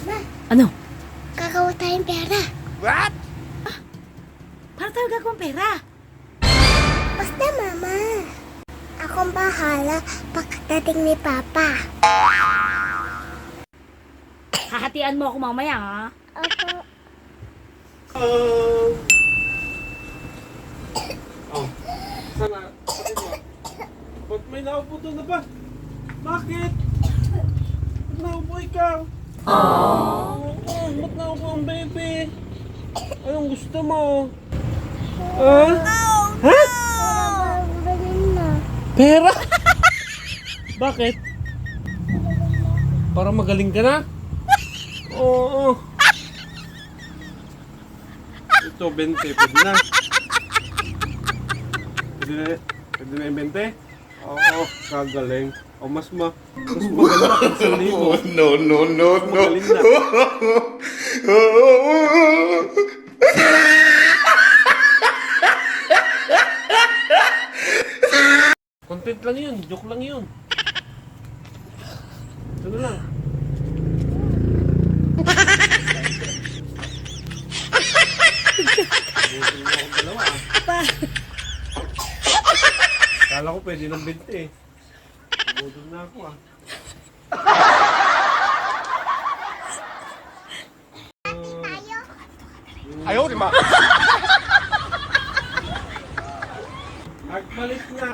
Mama, Ano? kakawa tayong pera. What? Para tayo gagawang pera. Basta, Mama. Akong bahala pagdating ni Papa. Hahatian mo ako mamaya, ha? Opo. Oh. Sana. Ba't may naupo doon na ba? Bakit? Ba't naupo ikaw? Ba't naupo ang baby? Anong gusto mo? Ha? Ha? Bilhin na. Pera? Bakit? Para magaling ka na? Oo. Ito, 20. Pwede na. Pwede na yung 20? Oo, kagaling. O, mas magaling ka sa libo. No, no, no, no. Magaling na. Content lang yun. Joke lang yun. Ito na lang. Buti mo akong dalawa ah. Kala ko pwede ng 20 eh. Budol na ako ah. Ayaw, di ba? Agpalit na.